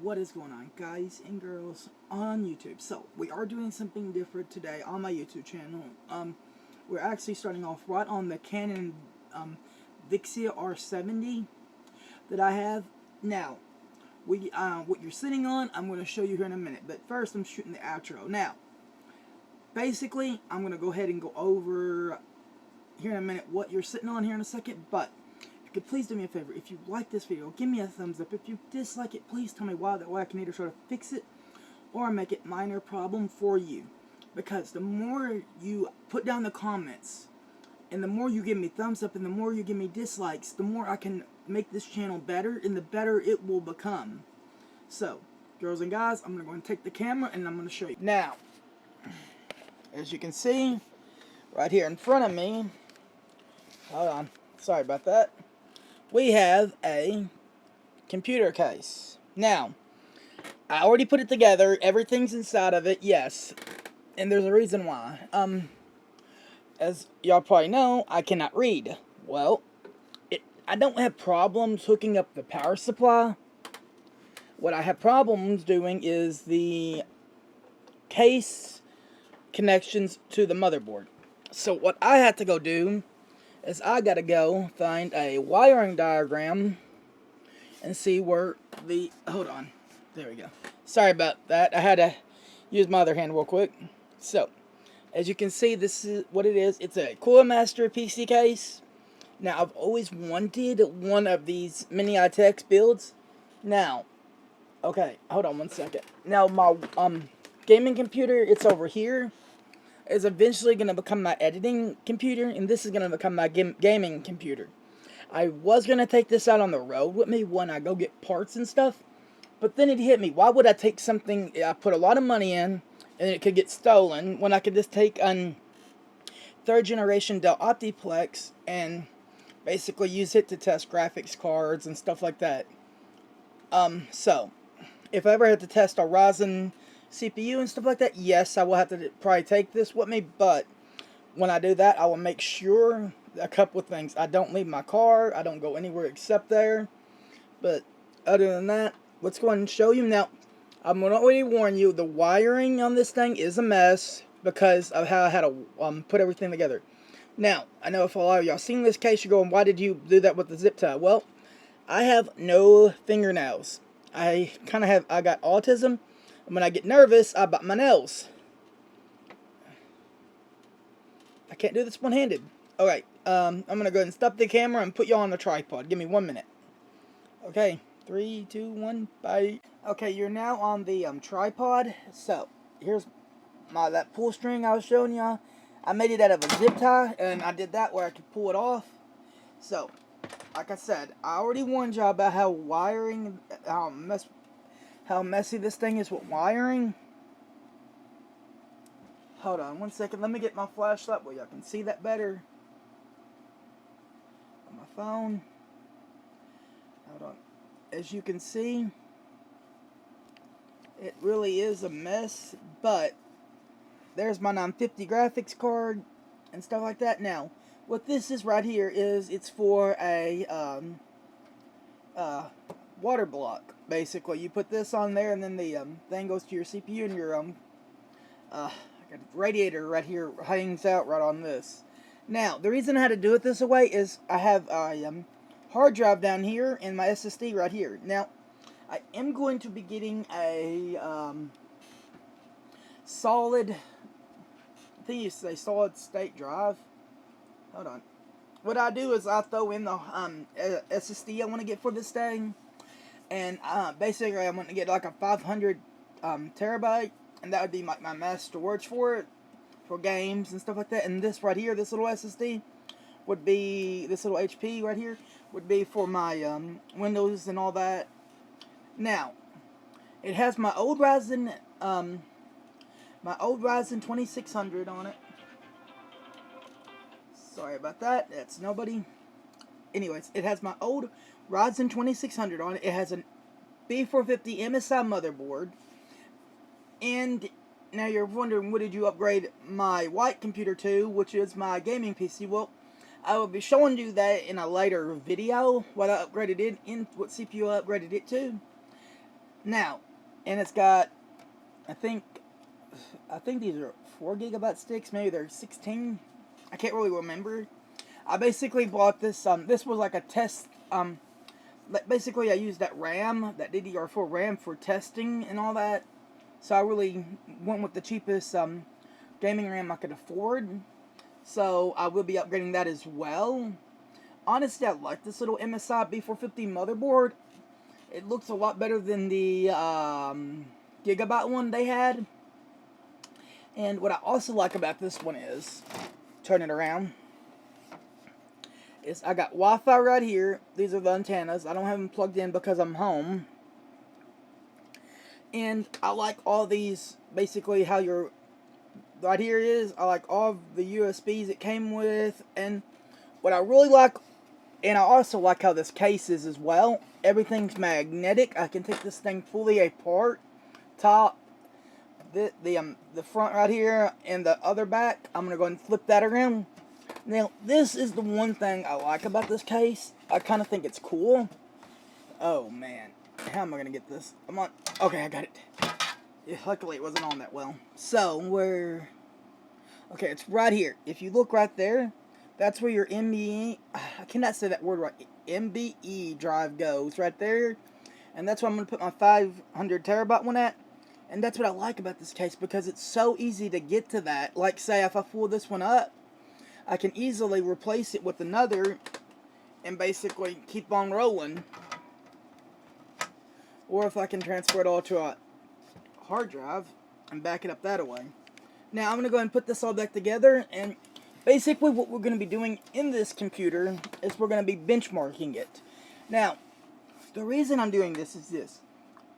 What is going on, guys and girls on YouTube? So we are doing something different today on my YouTube channel. We're actually starting off right on the Canon Vixia R70 that I have. Now, what you're sitting on, I'm going to show you here in a minute. But first, I'm shooting the outro. Now, basically, I'm going to go ahead and go over here in a minute what you're sitting on here in a second. But if you could please do me a favor, if you like this video, give me a thumbs up. If you dislike it, please tell me why. That way I can either try to fix it or make it minor problem for you. Because the more you put down the comments, and the more you give me thumbs up, and the more you give me dislikes, the more I can make this channel better, and the better it will become. So, girls and guys, I'm going to go and take the camera, and I'm going to show you. Now, as you can see, right here in front of me, hold on, sorry about that, we have a computer case. Now, I already put it together, everything's inside of it, yes, and there's a reason why. As y'all probably know, I cannot read. Well, I don't have problems hooking up the power supply. What I have problems doing is the case connections to the motherboard. So what I have to go do is I gotta go find a wiring diagram and see where the, hold on, there we go. Sorry about that, I had to use my other hand real quick. So, as you can see, this is what it is. It's a Cooler PC case. Now, I've always wanted one of these mini ITX builds. Now, okay, hold on one second. Now, my gaming computer, it's over here, is eventually going to become my editing computer, and this is going to become my gaming computer. I was going to take this out on the road with me when I go get parts and stuff, but then it hit me. Why would I take something I put a lot of money in, and it could get stolen, when I could just take a third generation Dell Optiplex and basically use it to test graphics cards and stuff like that. So, if I ever had to test a Ryzen CPU and stuff like that, yes, I will have to probably take this with me, but when I do that, I will make sure a couple of things. I don't leave my car, I don't go anywhere except there, but other than that, let's go ahead and show you. Now, I'm going to already warn you, the wiring on this thing is a mess because of how I had to put everything together. Now, I know if a lot of y'all seen this case, you're going, why did you do that with the zip tie? Well, I have no fingernails. I got autism, and when I get nervous, I bite my nails. I can't do this one-handed. Alright, I'm going to go ahead and stop the camera and put y'all on the tripod. Give me 1 minute. Okay, 3, 2, 1, bye. Okay, you're now on the tripod. So, here's that pull string I was showing y'all. I made it out of a zip tie, and I did that where I could pull it off. So, like I said, I already warned y'all about how wiring, how messy this thing is with wiring. Hold on 1 second, let me get my flashlight where y'all can see that better. On my phone. Hold on. As you can see, it really is a mess, but there's my 950 graphics card and stuff like that. Now, what this is right here is it's for a water block. Basically, you put this on there, and then the thing goes to your CPU, and your radiator right here hangs out right on this. Now, the reason I had to do it this way is I have a hard drive down here and my SSD right here. Now, I am going to be getting a solid, I think you say solid state drive. Hold on. What I do is I throw in the SSD I want to get for this thing, and basically I want to get like a 500 terabyte, and that would be my mass storage for it, for games and stuff like that. And this right here, this little SSD, would be, this little HP right here, would be for my Windows and all that. Now, it has my old Ryzen 2600 on it. Sorry about that, that's nobody. Anyways, it has my old Ryzen 2600 on it. It has an B450 MSI motherboard. And now you're wondering, what did you upgrade my white computer to, which is my gaming PC? Well, I will be showing you that in a later video, what I upgraded it in, what CPU I upgraded it to. Now, and it's got, I think these are 4 GB sticks. Maybe they're 16. I can't really remember. I basically bought this. This was like a test. Basically I used that RAM, that DDR4 RAM for testing and all that. So I really went with the cheapest gaming RAM I could afford. So I will be upgrading that as well. Honestly, I like this little MSI B450 motherboard. It looks a lot better than the Gigabyte one they had. And what I also like about this one is, turn it around, is I got Wi-Fi right here. These are the antennas. I don't have them plugged in because I'm home. And I like all these, basically how your, right here is, I like all of the USBs it came with. And what I really like, and I also like how this case is as well. Everything's magnetic. I can take this thing fully apart. Top, the front right here, and the other back. I'm gonna go ahead and flip that around. Now, this is the one thing I like about this case. I kind of think it's cool. Oh man, how am I gonna get this? I'm on. Okay, I got it. Yeah, luckily, it wasn't on that well. So where? Okay, it's right here. If you look right there, that's where your MBE. I cannot say that word right. MBE drive goes right there, and that's where I'm gonna put my 500 terabyte one at. And that's what I like about this case, because it's so easy to get to that. Like, say, if I pull this one up, I can easily replace it with another and basically keep on rolling. Or if I can transfer it all to a hard drive and back it up that way. Now, I'm going to go ahead and put this all back together, and basically what we're going to be doing in this computer is we're going to be benchmarking it. Now, the reason I'm doing this is this.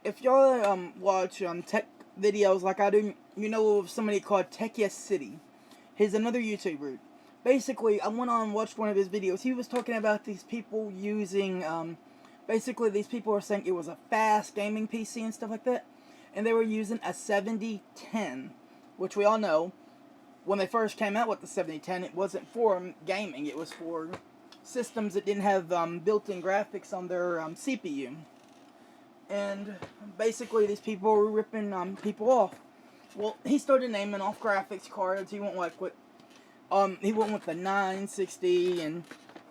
If y'all watch tech videos like I do, you know of somebody called Techiest City. He's another YouTuber. Basically, I went on and watched one of his videos. He was talking about these people using, basically these people are saying it was a fast gaming PC and stuff like that. And they were using a 7010, which we all know, when they first came out with the 7010, it wasn't for gaming. It was for systems that didn't have built-in graphics on their CPU. And basically these people were ripping people off. Well, he started naming off graphics cards. He went like with he went with the 960 and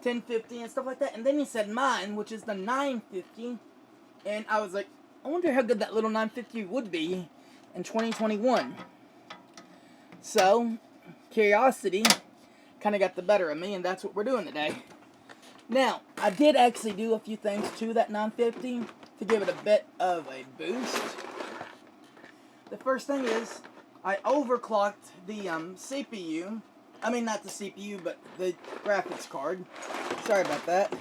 1050 and stuff like that. And then he said mine, which is the 950. And I was like, I wonder how good that little 950 would be in 2021. So, curiosity kind of got the better of me, and that's what we're doing today. Now, I did actually do a few things to that 950 to give it a bit of a boost. The first thing is, I overclocked the CPU. I mean, not the CPU, but the graphics card. Sorry about that.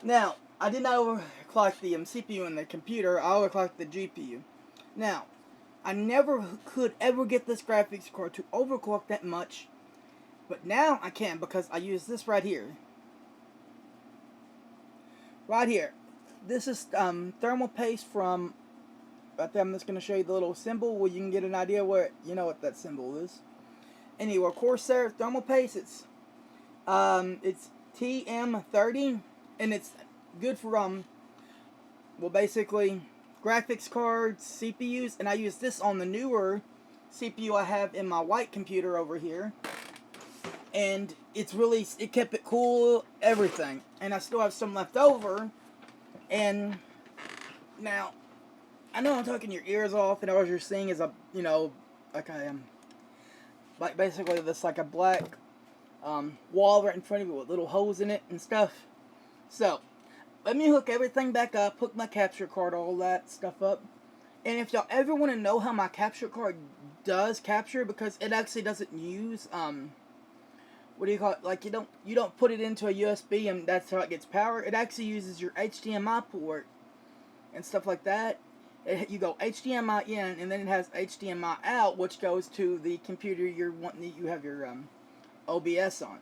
Now, I did not overclock the CPU in the computer. I overclocked the GPU. Now, I never could ever get this graphics card to overclock that much. But now I can, because I use this right here. Right here. This is thermal paste from, right there, I'm just going to show you the little symbol where you can get an idea where, you know what that symbol is. Anyway, Corsair thermal paste, it's TM30, and it's good for, well, basically, graphics cards, CPUs, and I use this on the newer CPU I have in my white computer over here. And it's really, it kept it cool, everything. And I still have some left over. And now, I know I'm talking your ears off, and all you're seeing is a, you know, like I am, like basically this like a black wall right in front of you with little holes in it and stuff. So, let me hook everything back up, hook my capture card, all that stuff up. And if y'all ever want to know how my capture card does capture, because it actually doesn't use, what do you call it? Like, you don't put it into a USB and that's how it gets power. It actually uses your HDMI port and stuff like that. You go HDMI in, and then it has HDMI out, which goes to the computer you have your OBS on.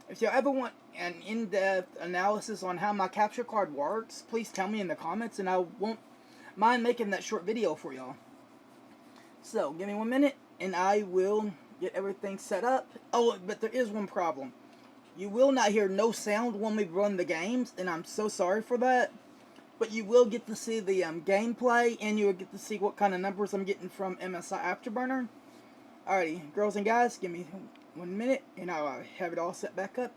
If you ever want an in-depth analysis on how my capture card works, please tell me in the comments, and I won't mind making that short video for y'all. So, give me 1 minute, and I will get everything set up. Oh, but there is one problem. You will not hear no sound when we run the games, and I'm so sorry for that. but you will get to see the gameplay, and you will get to see what kind of numbers I'm getting from MSI Afterburner. Alrighty, girls and guys, give me 1 minute, and I'll have it all set back up.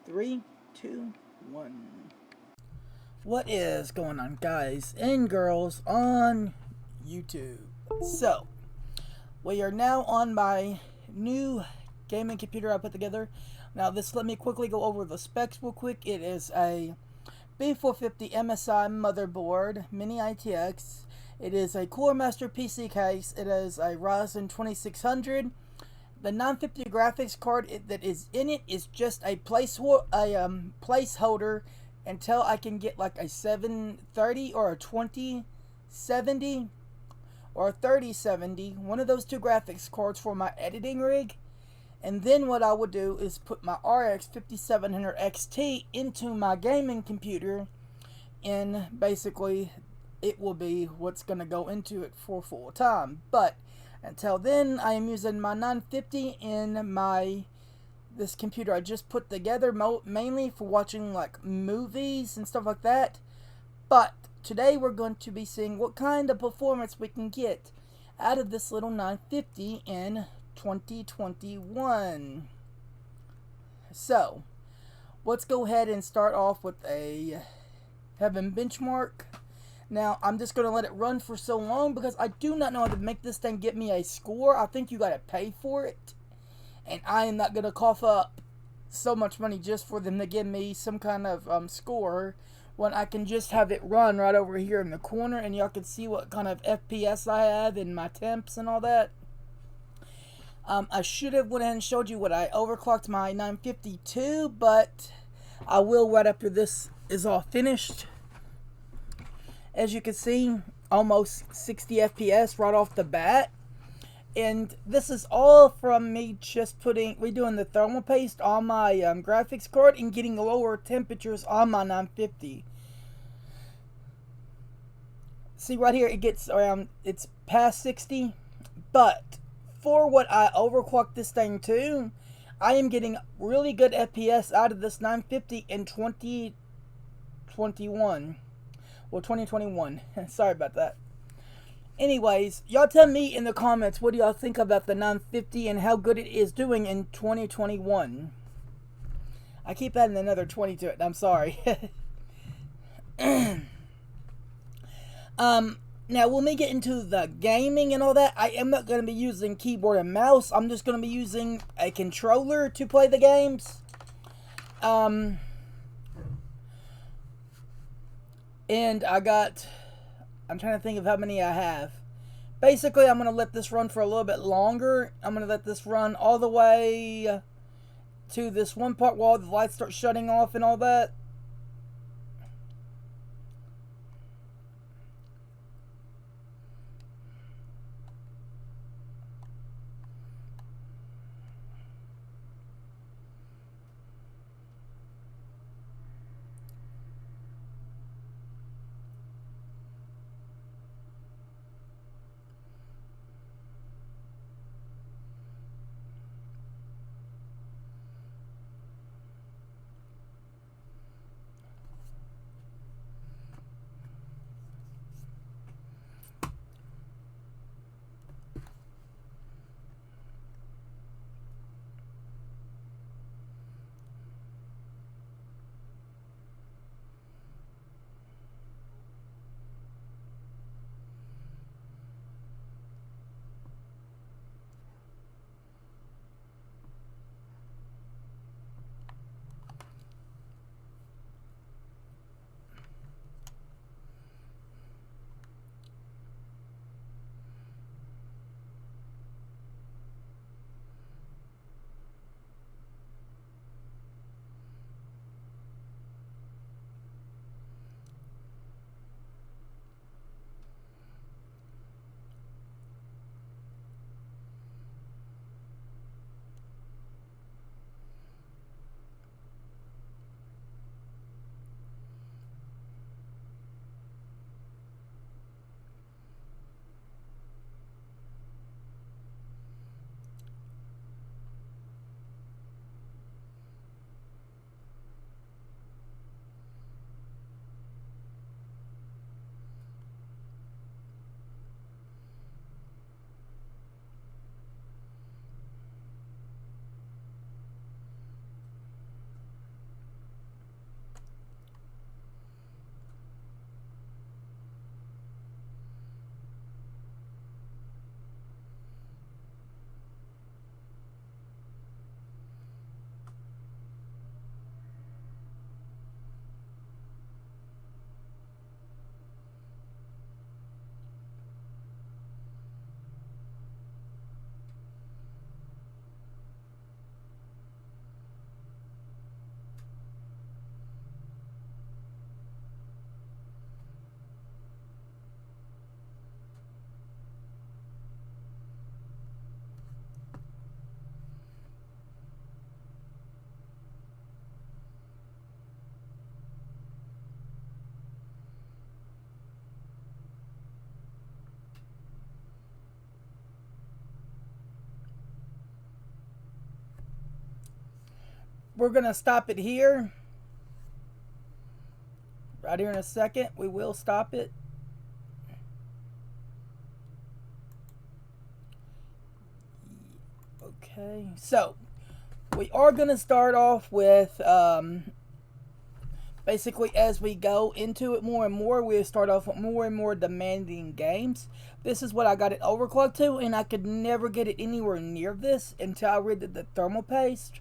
3, 2, 1. What is going on, guys and girls on YouTube? So, we are now on my new gaming computer I put together. Now, let me quickly go over the specs real quick. It is a B450 MSI motherboard, Mini ITX. It is a Core Master PC case. It is a Ryzen 2600. The 950 graphics card that is in it is just a placeholder until I can get like a 730 or a 2070 or a 3070, one of those two graphics cards for my editing rig. And then what I would do is put my RX 5700 XT into my gaming computer, and basically it will be what's going to go into it for full time. But until then, I am using my 950 in this computer I just put together, mainly for watching like movies and stuff like that. But today we're going to be seeing what kind of performance we can get out of this little 950 in 2021. So let's go ahead and start off with a Heaven benchmark. Now, I'm just going to let it run for so long because I do not know how to make this thing get me a score. I think you got to pay for it. And I am not going to cough up so much money just for them to give me some kind of score when I can just have it run right over here in the corner. And y'all can see what kind of FPS I have and my temps and all that. I should have went ahead and showed you what I overclocked my 952, but I will right after this is all finished. As you can see, almost 60 FPS right off the bat. And this is all from me just redoing the thermal paste on my graphics card and getting lower temperatures on my 950. See right here, it gets around, it's past 60. But for what I overclocked this thing to, I am getting really good FPS out of this 950 in 2021. Well, 2021. Sorry about that. Anyways, y'all tell me in the comments what do y'all think about the 950 and how good it is doing in 2021. I keep adding another 20 to it. I'm sorry. Now, when we get into the gaming and all that, I am not going to be using keyboard and mouse. I'm just going to be using a controller to play the games. And I'm trying to think of how many I have. Basically, I'm going to let this run for a little bit longer. I'm going to let this run all the way to this one part while the lights start shutting off and all that. we're going to stop it here. Right here in a second, we will stop it. Okay, so we are going to start off with basically as we go into it more and more, we start off with more and more demanding games. This is what I got it overclocked to, and I could never get it anywhere near this until I redid the thermal paste,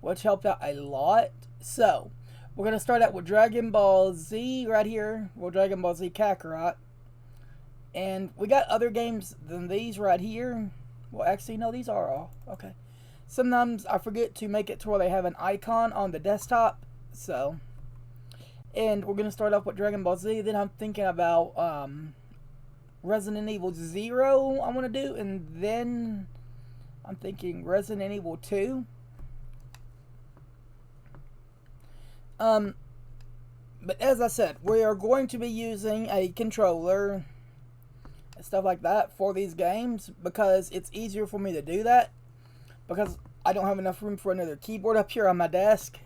which helped out a lot. So we're going to start out with Dragon Ball Z right here. Well, Dragon Ball Z Kakarot. And we got other games than these right here. Well, actually, no, these are all. Okay. Sometimes I forget to make it to where they have an icon on the desktop. So, and we're going to start off with Dragon Ball Z. Then I'm thinking about Resident Evil 0 I want to do. And then I'm thinking Resident Evil 2. But as I said, we are going to be using a controller and stuff like that for these games because it's easier for me to do that because I don't have enough room for another keyboard up here on my desk.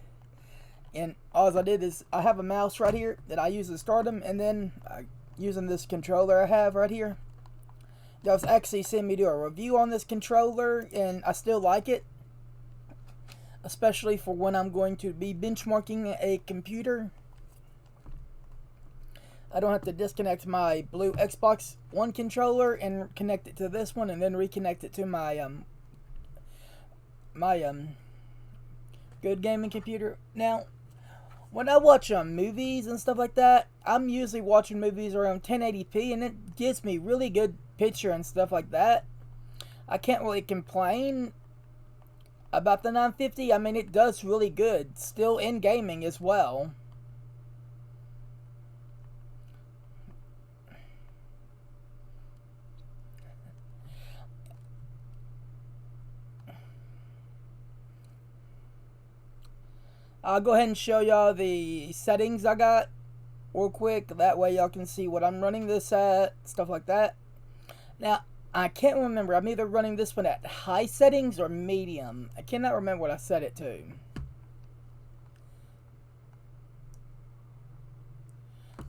And all I did is I have a mouse right here that I use to start them, and then using this controller I have right here. That was actually seen me do a review on this controller, and I still like it, especially for when I'm going to be benchmarking a computer. I don't have to disconnect my blue Xbox One controller and connect it to this one, and then reconnect it to my good gaming computer. Now, when I watch movies and stuff like that, I'm usually watching movies around 1080p, and it gives me really good picture and stuff like that. I can't really complain about the 950. I mean, it does really good still in gaming as well. I'll go ahead and show y'all the settings I got real quick. That way y'all can see what I'm running this at, stuff like that. Now, I can't remember. I'm either running this one at high settings or medium. I cannot remember what I set it to.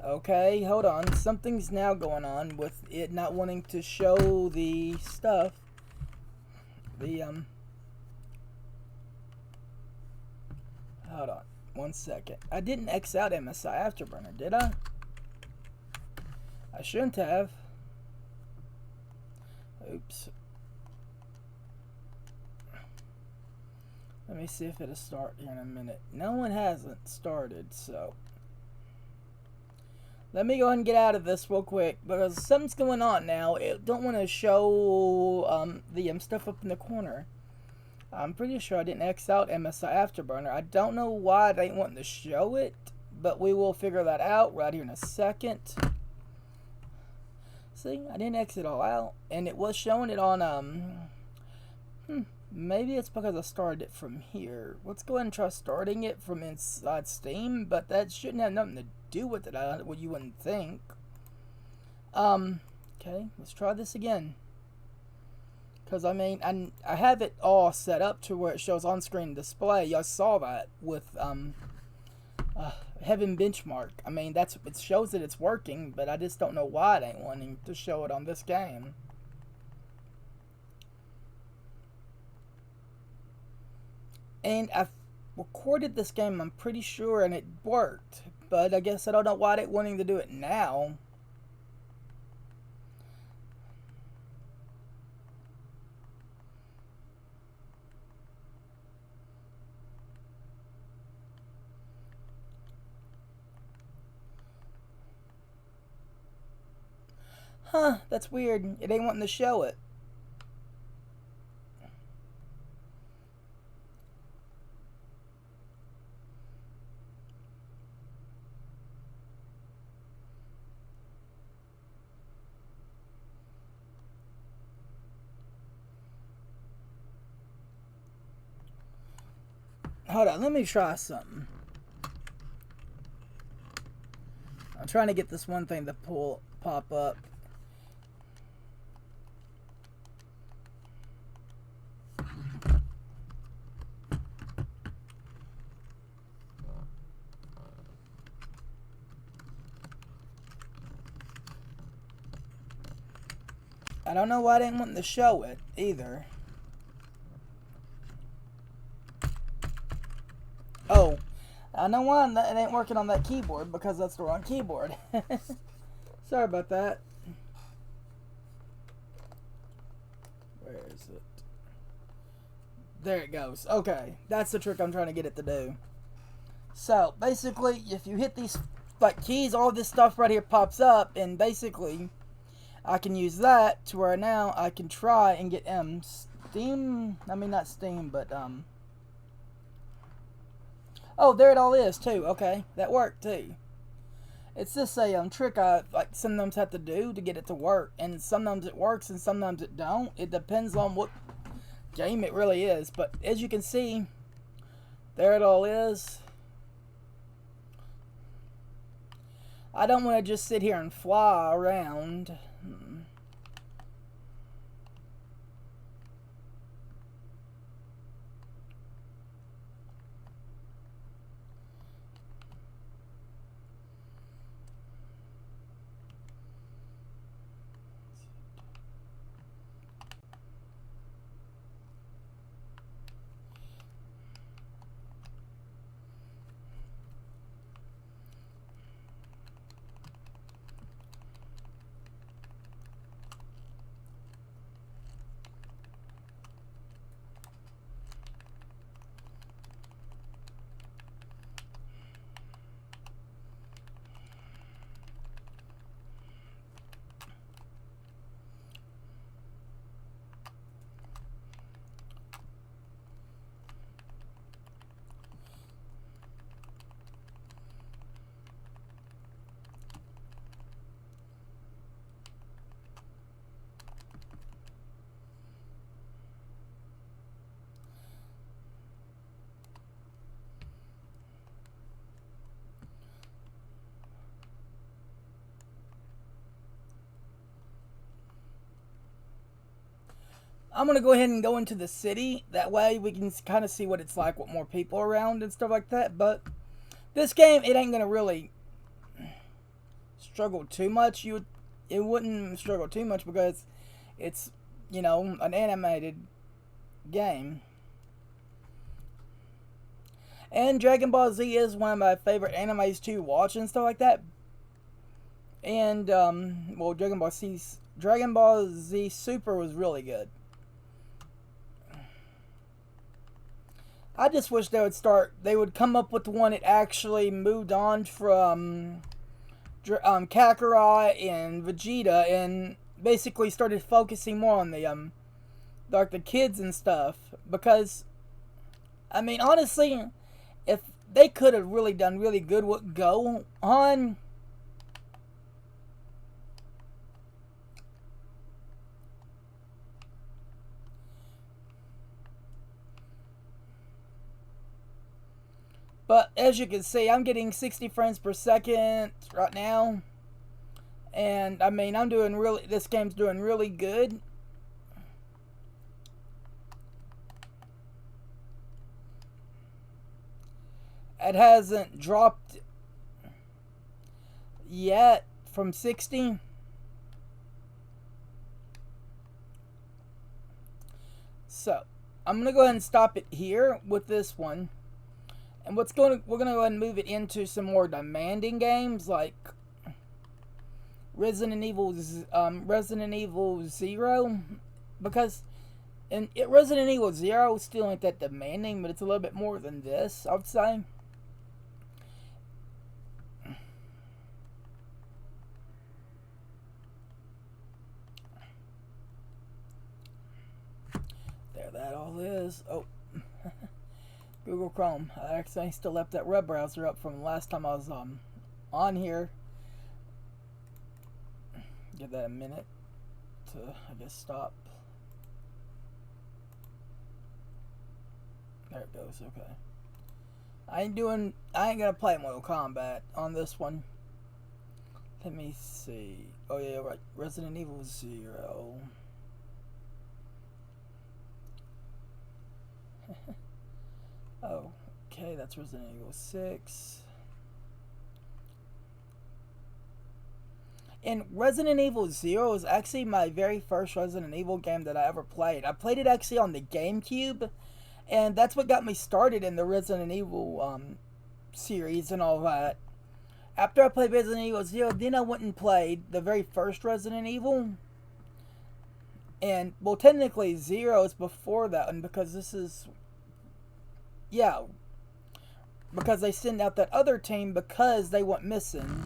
Okay, hold on. Something's now going on with it not wanting to show the stuff. Hold on. 1 second. I didn't X out MSI Afterburner, did I? I shouldn't have. Oops. Let me see if it'll start here in a minute. No one hasn't started, so let me go ahead and get out of this real quick because something's going on now. It don't want to show the stuff up in the corner. I'm pretty sure I didn't X out MSI Afterburner. I don't know why they ain't wanting to show it, but we will figure that out right here in a second. See, I didn't X it all out, and it was showing it on, maybe it's because I started it from here. Let's go ahead and try starting it from inside Steam, but that shouldn't have nothing to do with it, what you wouldn't think. Okay, let's try this again. Because, I mean, I have it all set up to where it shows on-screen display. Y'all saw that with Heaven Benchmark. I mean, it shows that it's working, but I just don't know why it ain't wanting to show it on this game. And I've recorded this game, I'm pretty sure, and it worked. But I guess I don't know why they're wanting to do it now. Huh, that's weird. It ain't wanting to show it. Hold on, let me try something. I'm trying to get this one thing to pop up. I don't know why I didn't want to show it either. Oh, I know why it ain't working on that keyboard, because that's the wrong keyboard. Sorry about that. Where is it? There it goes. Okay, that's the trick I'm trying to get it to do. So, basically, if you hit these like keys, all this stuff right here pops up, and basically, I can use that to where now I can try and get Steam. I mean, not Steam, but oh, there it all is too. Okay, that worked too. It's just a trick I like sometimes have to do to get it to work, and sometimes it works and sometimes it don't. It depends on what game it really is. But as you can see, there it all is. I don't want to just sit here and fly around. I'm going to go ahead and go into the city. That way we can kind of see what it's like with more people around and stuff like that. But this game, it ain't going to really struggle too much. It wouldn't struggle too much because it's, you know, an animated game. And Dragon Ball Z is one of my favorite animes to watch and stuff like that. And, well, Dragon Ball Z Super was really good. I just wish they would come up with one that actually moved on from Kakarot and Vegeta and basically started focusing more on the like the kids and stuff. Because, I mean, honestly, if they could have really done really good with Gohan. But as you can see, I'm getting 60 frames per second right now. And I mean, this game's doing really good. It hasn't dropped yet from 60. So, I'm going to go ahead and stop it here with this one. And we're gonna go ahead and move it into some more demanding games like Resident Evil 0, because Resident Evil 0 still ain't that demanding, but it's a little bit more than this, I would say. There that all is. Oh. Google Chrome. I actually still left that web browser up from the last time I was on here. Give that a minute to, I guess, stop. There it goes. Okay. I ain't gonna play Mortal Kombat on this one. Let me see. Oh yeah, right. Resident Evil 0. Okay, that's Resident Evil 6. And Resident Evil Zero is actually my very first Resident Evil game that I ever played. I played it actually on the GameCube, and that's what got me started in the Resident Evil series and all that. After I played Resident Evil Zero, then I went and played the very first Resident Evil. And, well, technically Zero is before that one because this is... Yeah. Because they sent out that other team because they went missing.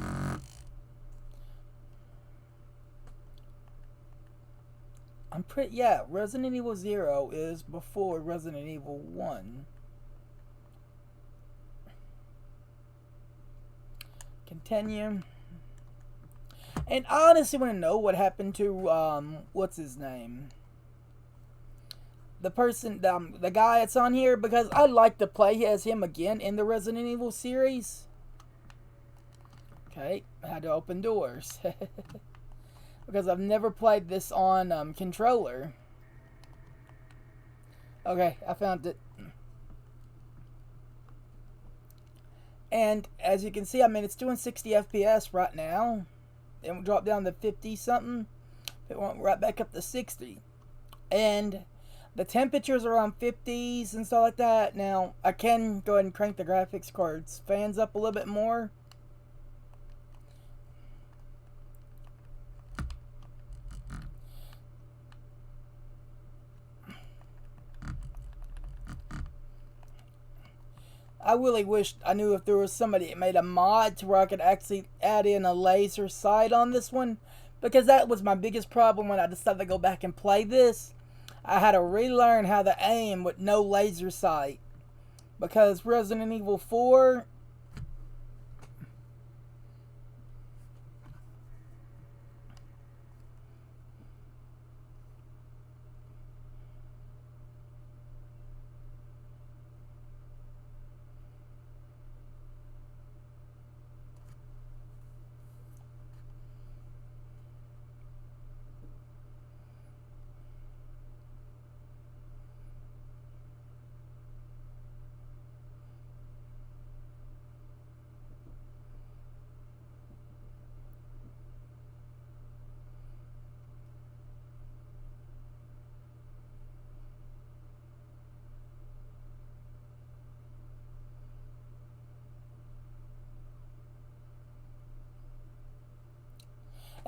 I'm pretty... Yeah, Resident Evil Zero is before Resident Evil 1. Continue. And I honestly want to know what happened to, what's his name? The person, the guy that's on here, because I'd like to play as him again in the Resident Evil series. Okay, I had to open doors. Because I've never played this on, controller. Okay, I found it. And as you can see, I mean, it's doing 60 FPS right now. It will drop down to 50 something. It went right back up to 60. And the temperatures are around 50s and stuff like that. Now, I can go ahead and crank the graphics cards fans up a little bit more. I really wish I knew if there was somebody that made a mod to where I could actually add in a laser sight on this one. Because that was my biggest problem when I decided to go back and play this. I had to relearn how to aim with no laser sight. Because Resident Evil 4...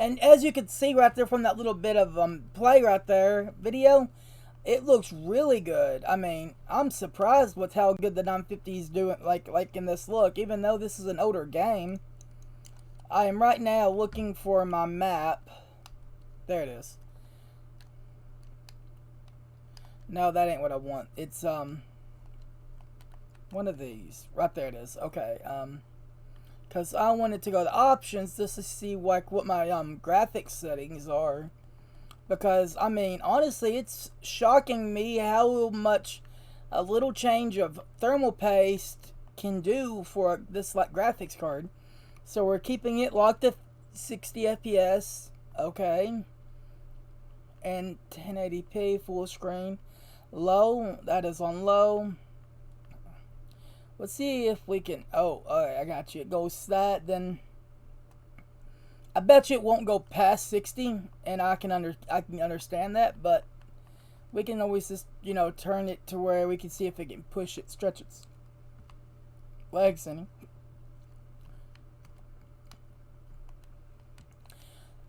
And as you can see right there from that little bit of play right there, video, it looks really good. I mean, I'm surprised with how good the 950 is doing, like in this look. Even though this is an older game, I am right now looking for my map. There it is. No, that ain't what I want. It's one of these. Right there it is. Okay. Because I wanted to go to options just to see like what my graphics settings are. Because, I mean, honestly, it's shocking me how much a little change of thermal paste can do for this like graphics card. So we're keeping it locked to 60 FPS. Okay. And 1080p full screen. Low. That is on low. Let's see if we can... Oh, alright, I got you. It goes that, then... I bet you it won't go past 60, and I can understand that, but... We can always just, you know, turn it to where we can see if it can push it, stretch its legs any.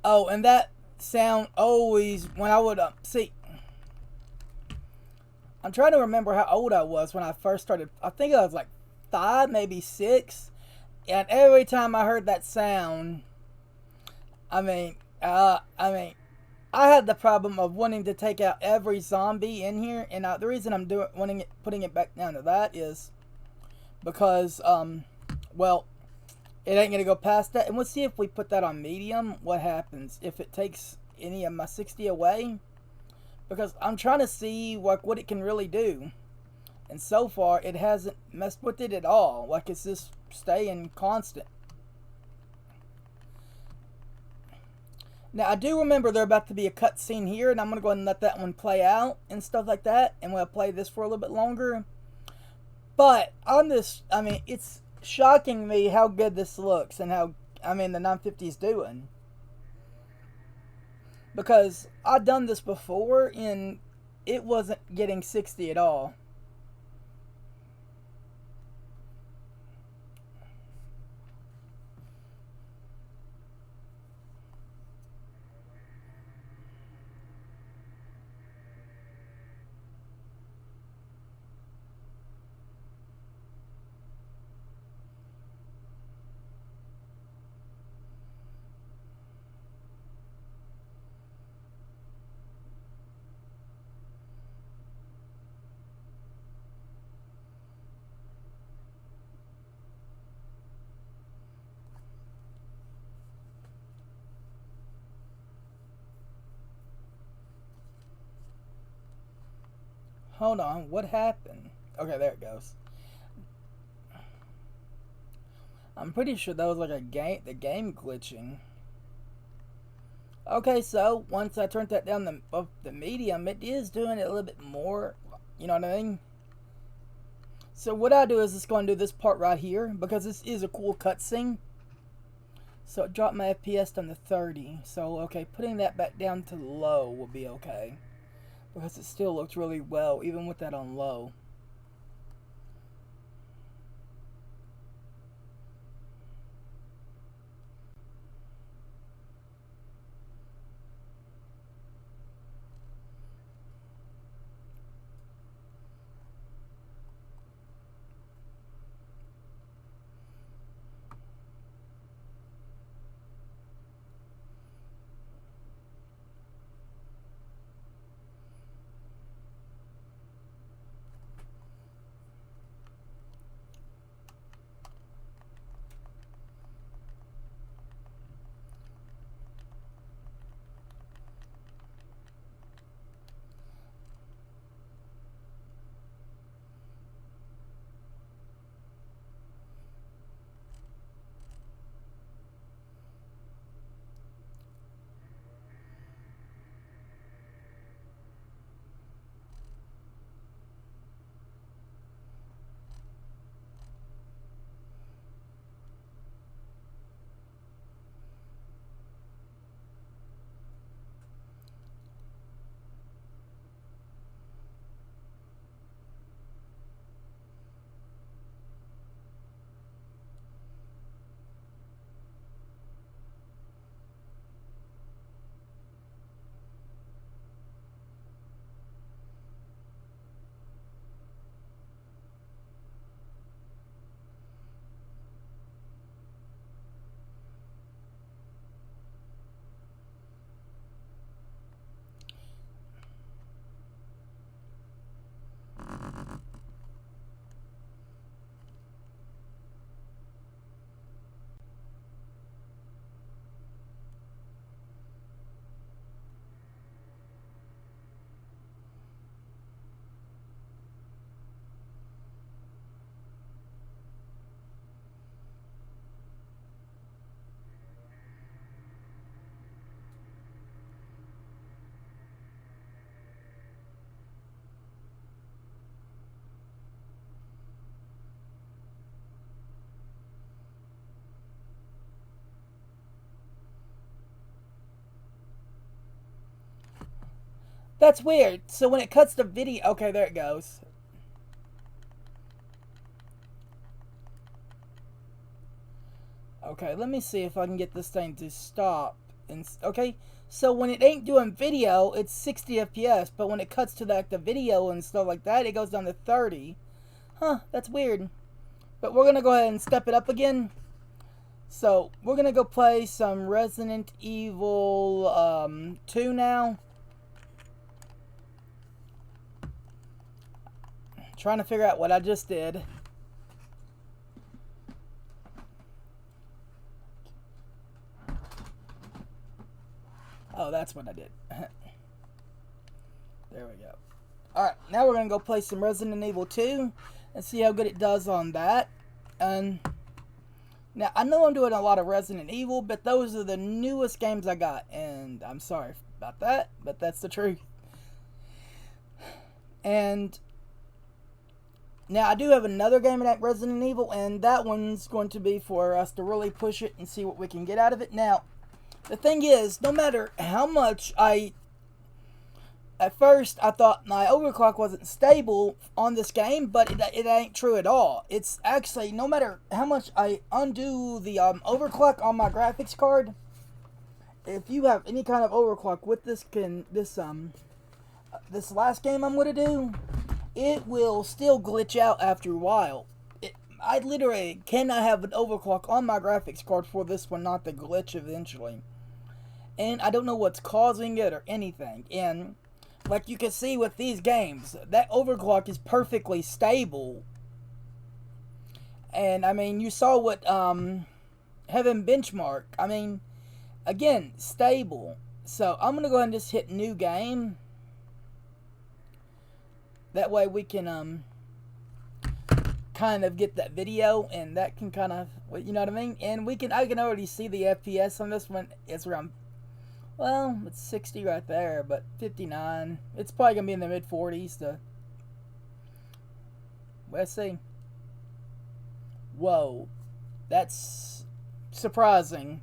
Oh, and that sound always... When I would... see... I'm trying to remember how old I was when I first started. I think I was like 5, maybe 6. And every time I heard that sound, I had the problem of wanting to take out every zombie in here. And the reason I'm putting it back down to that is because, well, it ain't going to go past that. And we'll see if we put that on medium, what happens if it takes any of my 60 away. Because I'm trying to see like what it can really do. And so far, it hasn't messed with it at all. Like, it's just staying constant. Now, I do remember there about to be a cutscene here. And I'm going to go ahead and let that one play out and stuff like that. And we'll play this for a little bit longer. But on this, I mean, it's shocking me how good this looks. And how, I mean, the 950 is doing. because I've done this before and it wasn't getting 60 at all. Hold on, what happened? Okay, there it goes. I'm pretty sure that was like the game glitching. Okay, so once I turned that down the medium, it is doing it a little bit more. You know what I mean? So what I do is just going to do this part right here because this is a cool cutscene. So it dropped my FPS down to 30. So okay, putting that back down to low will be okay because it still looks really well even with that on low. That's weird. So when it cuts the video, okay, there it goes. Okay, let me see if I can get this thing to stop. And okay, so when it ain't doing video, it's 60 FPS, but when it cuts to like the video and stuff like that, it goes down to 30. Huh, that's weird. But we're gonna go ahead and step it up again. So we're gonna go play some Resident Evil 2 now. Trying to figure out what I just did. Oh, that's what I did. There we go. Alright, now we're going to go play some Resident Evil 2 and see how good it does on that. And now, I know I'm doing a lot of Resident Evil, but those are the newest games I got. And I'm sorry about that, but that's the truth. And now, I do have another game in that Resident Evil, and that one's going to be for us to really push it and see what we can get out of it. Now, The thing is, no matter how much at first I thought my overclock wasn't stable on this game, but it ain't true at all. It's actually, no matter how much I undo the overclock on my graphics card, if you have any kind of overclock with this last game I'm gonna do, it will still glitch out after a while. I literally cannot have an overclock on my graphics card for this one not to glitch eventually. And I don't know what's causing it or anything. And like you can see with these games, that overclock is perfectly stable. And I mean, you saw what Heaven Benchmark. I mean, again, stable. So I'm gonna go ahead and just hit new game. That way we can kind of get that video, and that can kind of, you know what I mean. And I can already see the FPS on this one. It's around, well, it's 60 right there, but 59. It's probably gonna be in the mid 40s. Let's see. Whoa, that's surprising.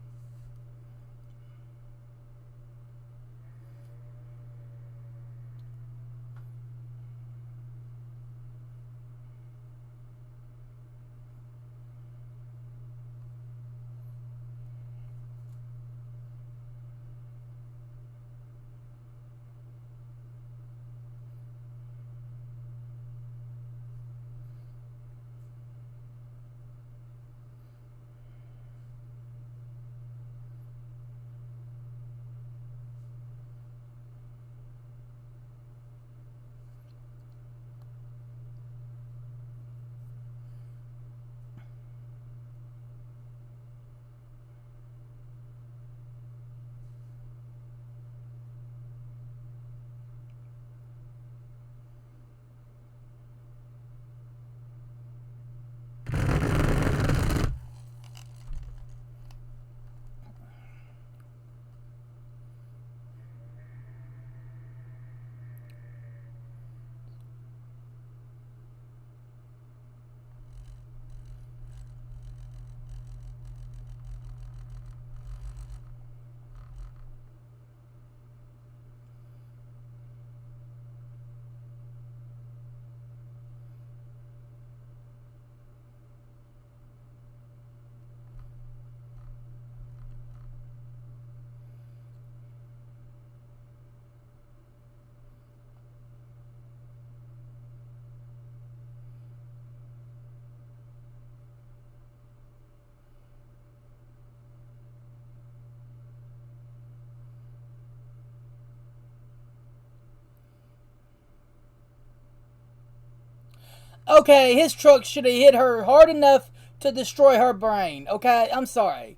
Okay, his truck should have hit her hard enough to destroy her brain. Okay, I'm sorry.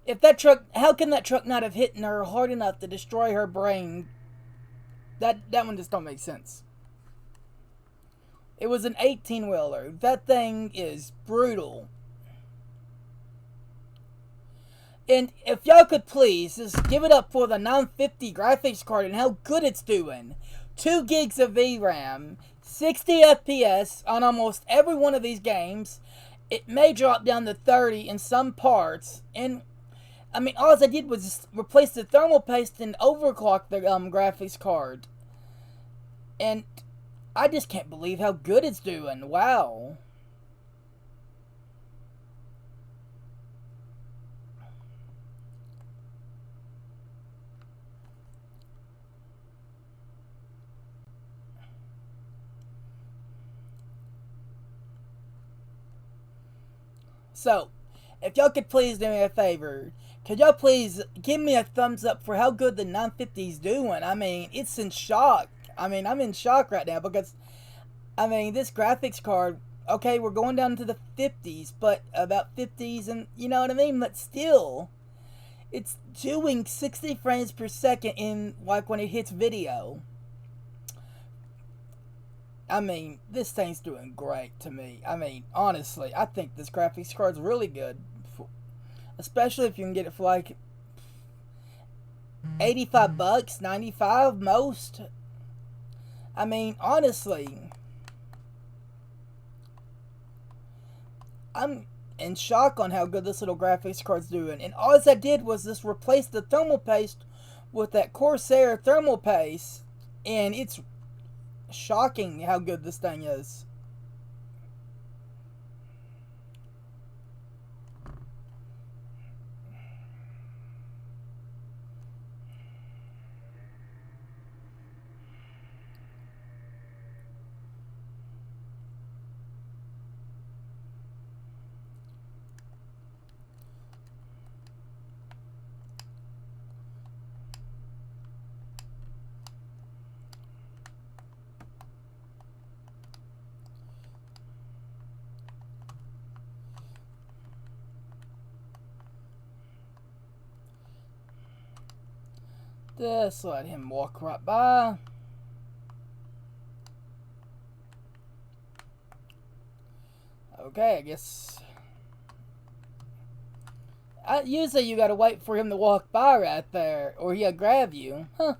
If that truck, how can that truck not have hit her hard enough to destroy her brain? That one just don't make sense. It was an 18-wheeler. That thing is brutal. And if y'all could please just give it up for the 950 graphics card and how good it's doing. 2 gigs of VRAM, 60 FPS on almost every one of these games. It may drop down to 30 in some parts. And I mean, all I did was just replace the thermal paste and overclock the graphics card. And I just can't believe how good it's doing. Wow. So, if y'all could please do me a favor, could y'all please give me a thumbs up for how good the 950's doing? I mean, it's in shock. I mean, I'm in shock right now because, I mean, this graphics card, okay, we're going down to the 50s, but about 50s, and you know what I mean? But still, it's doing 60 frames per second in, like, when it hits video. I mean, this thing's doing great to me. I mean, honestly, I think this graphics card's really good. Especially if you can get it for like 85 bucks, 95 most. I mean, honestly, in shock on how good this little graphics card's doing. And all I did was just replace the thermal paste with that Corsair thermal paste, and it's shocking how good this thing is. Just let him walk right by. Okay, I guess. Usually you gotta wait for him to walk by right there, or he'll grab you. Huh.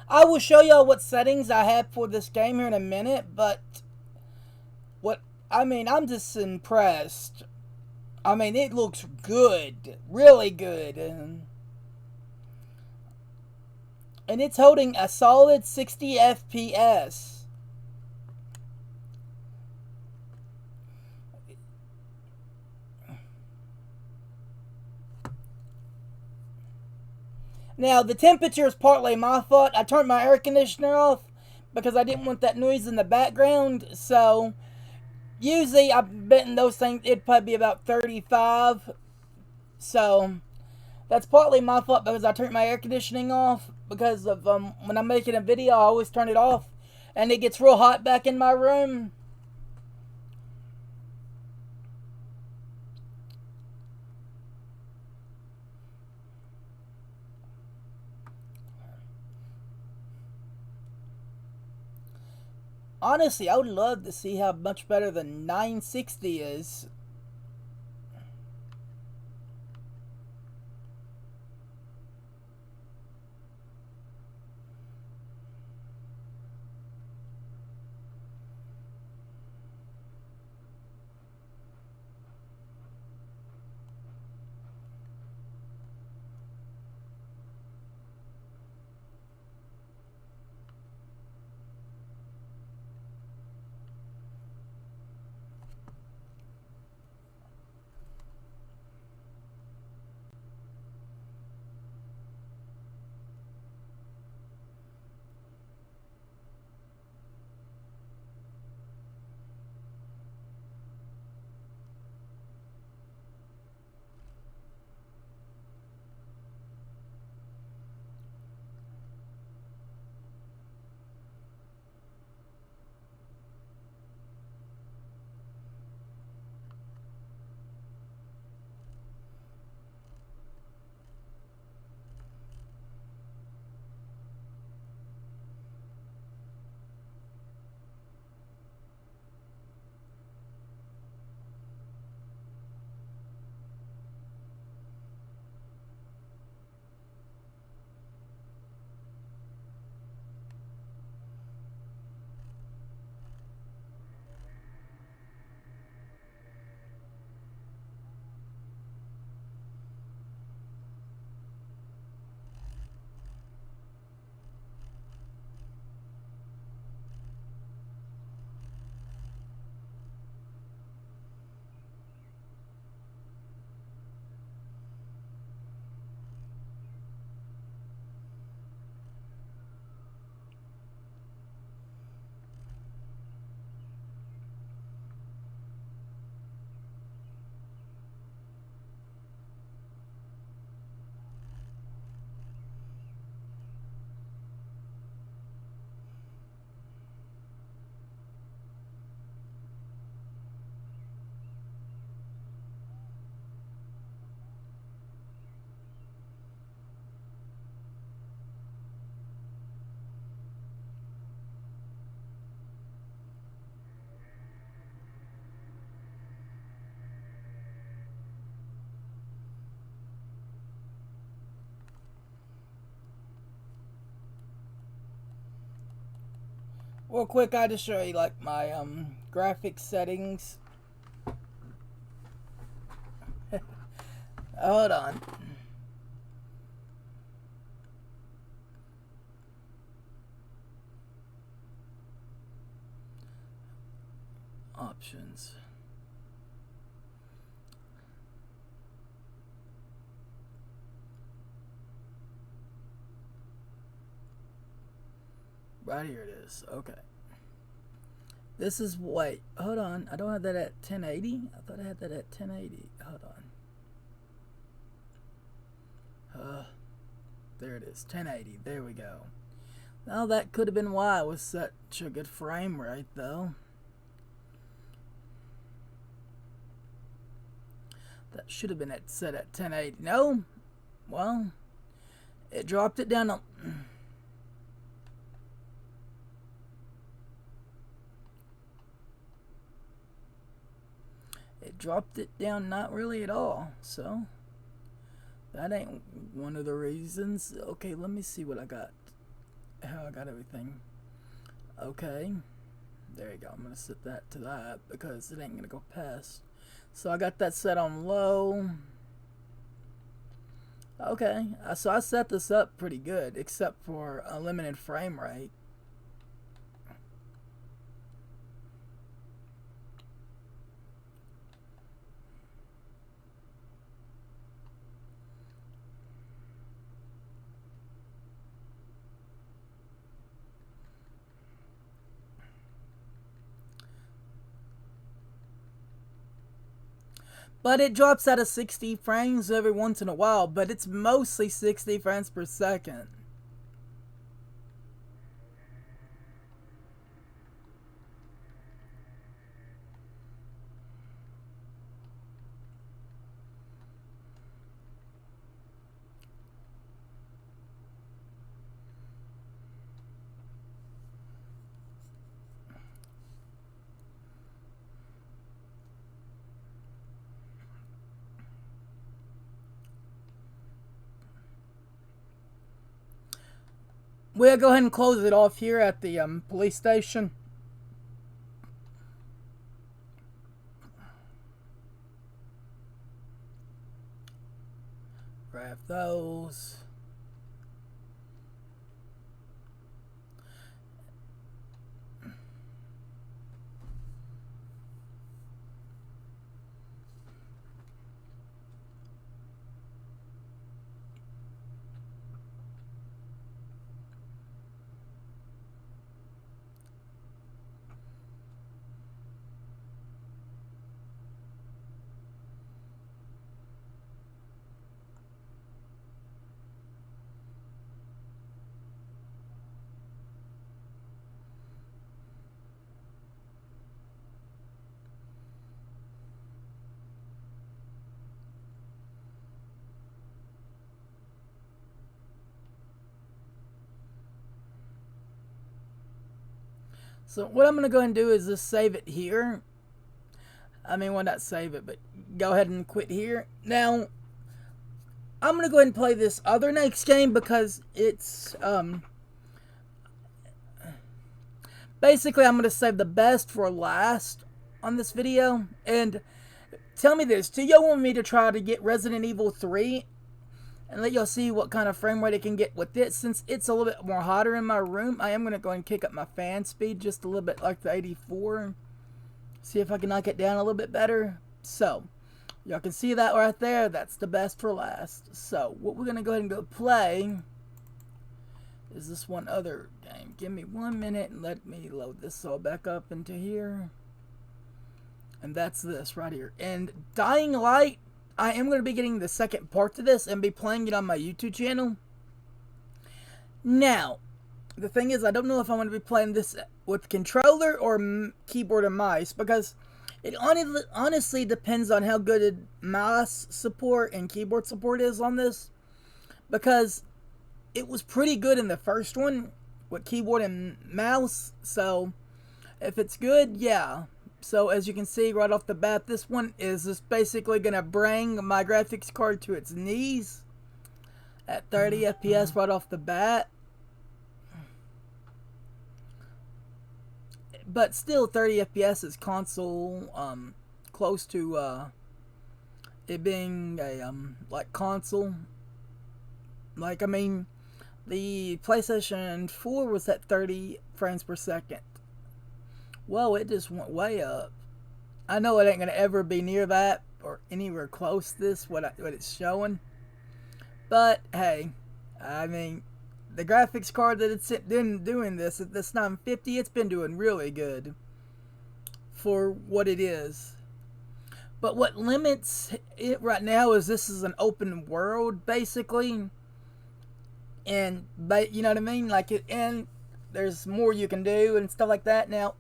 I will show y'all what settings I have for this game here in a minute, but I'm just impressed. I mean, it looks good, really good, and it's holding a solid 60 FPS. Now, the temperature is partly my fault. I turned my air conditioner off because I didn't want that noise in the background. So, usually, I bet in those things it'd probably be about 35. So, that's partly my fault because I turned my air conditioning off. Because of when I'm making a video, I always turn it off. And it gets real hot back in my room. Honestly, I would love to see how much better the 960 is. real quick, I just show you like my graphics settings. Hold on. Options. Right here it is. Okay. This is, wait, hold on. I don't have that at 1080. I thought I had that at 1080. Hold on. There it is. 1080. There we go. Now that could have been why it was such a good frame rate, though. That should have been set at 1080. No. Well, it dropped it down. It dropped it down not really at all. So that ain't one of the reasons. Okay, let me see what I got. How I got everything. Okay. There you go. I'm going to set that to that because it ain't going to go past. So I got that set on low. Okay. So I set this up pretty good except for a limited frame rate. But it drops out of 60 frames every once in a while, but it's mostly 60 frames per second. We'll go ahead and close it off here at the police station. Grab those. So what I'm going to go ahead and do is just save it here. I mean, well, not save it, but go ahead and quit here. Now, I'm going to go ahead and play this other next game because it's, basically, I'm going to save the best for last on this video. And tell me this, do y'all want me to try to get Resident Evil 3 and let y'all see what kind of frame rate it can get with it? Since it's a little bit more hotter in my room, I am going to go and kick up my fan speed just a little bit like the 84. See if I can knock it down a little bit better. So, y'all can see that right there. That's the best for last. So, what we're going to go ahead and go play is this one other game. Give me 1 minute and let me load this all back up into here. And that's this right here. And Dying Light, I am going to be getting the second part to this and be playing it on my YouTube channel. Now, the thing is, I don't know if I'm going to be playing this with controller or keyboard and mice, because it honestly depends on how good mouse support and keyboard support is on this. Because it was pretty good in the first one with keyboard and mouse, so if it's good, yeah. So as you can see right off the bat, this one is just basically going to bring my graphics card to its knees at 30 FPS right off the bat. but still 30 FPS is console, close to it being a like console. Like, I mean, the PlayStation 4 was at 30 frames per second. Well, it just went way up. I know it ain't gonna ever be near that or anywhere close to this what it's showing. But hey, I mean, the graphics card that it's been doing this at this 950, it's been doing really good for what it is. But what limits it right now is this is an open world basically, and but you know what I mean, like it, and there's more you can do and stuff like that. Now,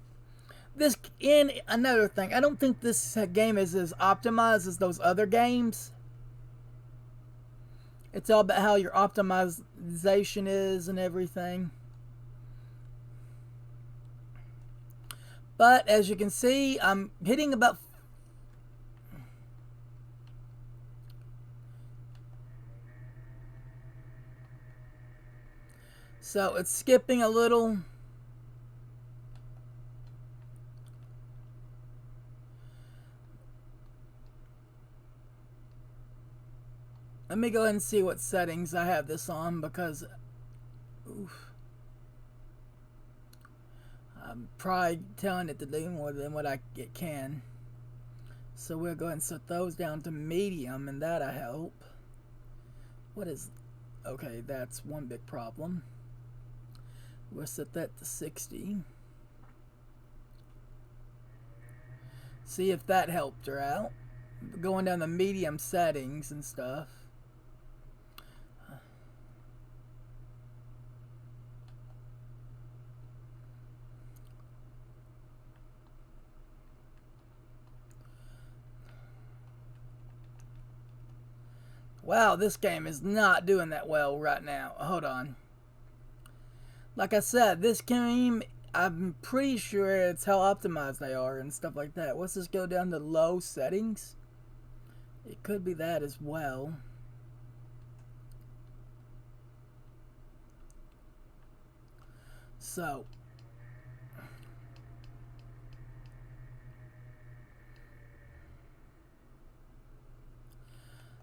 this and another thing, I don't think this game is as optimized as those other games. It's all about how your optimization is and everything. But as you can see, I'm hitting about so it's skipping a little. Let me go ahead and see what settings I have this on because oof, I'm probably telling it to do more than what it can. So we'll go ahead and set those down to medium, and that'll help. What is... Okay, that's one big problem. We'll set that to 60. See if that helped her out. Going down the medium settings and stuff. Wow, this game is not doing that well right now. Hold on. Like I said, this game, I'm pretty sure it's how optimized they are and stuff like that. Let's just go down to low settings. It could be that as well. So,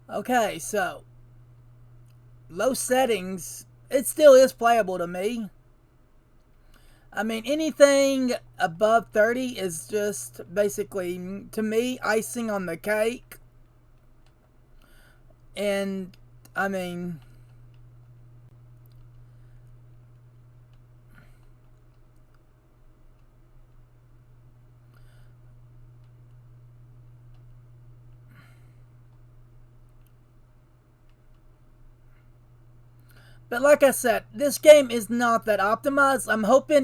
okay, so low settings, it still is playable to me. I mean, anything above 30 is just basically, to me, icing on the cake. And, I mean, but like I said, this game is not that optimized. I'm hoping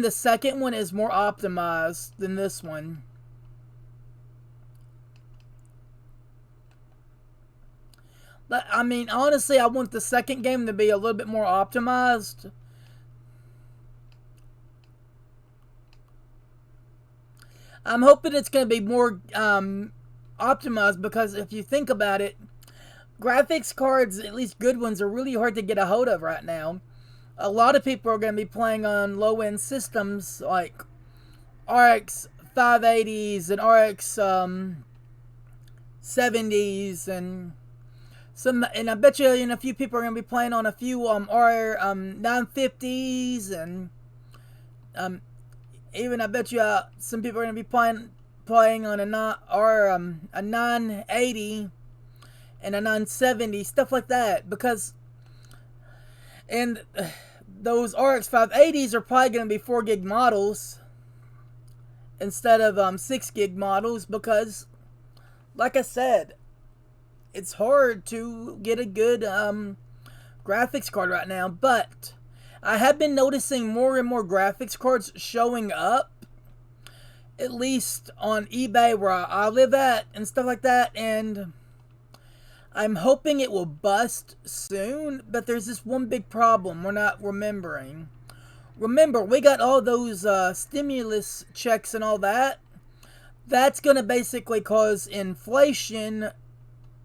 the second one is more optimized than this one. But, I mean, honestly, I want the second game to be a little bit more optimized. I'm hoping it's going to be more optimized because if you think about it, graphics cards, at least good ones, are really hard to get a hold of right now. A lot of people are going to be playing on low-end systems like RX 580s and RX 70s and some, and I bet you a few people are going to be playing on a few R 950s and even I bet you some people are going to be playing on a 980 and a 970, stuff like that, because and those RX 580s are probably going to be 4 gig models instead of 6 gig models because, like I said, it's hard to get a good graphics card right now. But I have been noticing more and more graphics cards showing up, at least on eBay where I live at and stuff like that, and I'm hoping it will bust soon, but there's this one big problem we're not remembering. Remember, we got all those stimulus checks and all that. That's going to basically cause inflation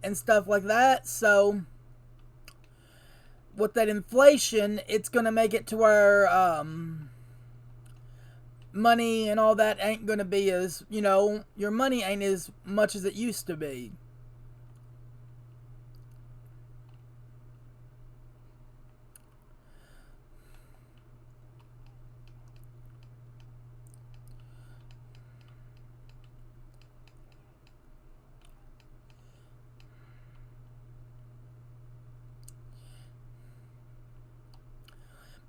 and stuff like that. So, with that inflation, it's going to make it to where money and all that ain't going to be as, your money ain't as much as it used to be.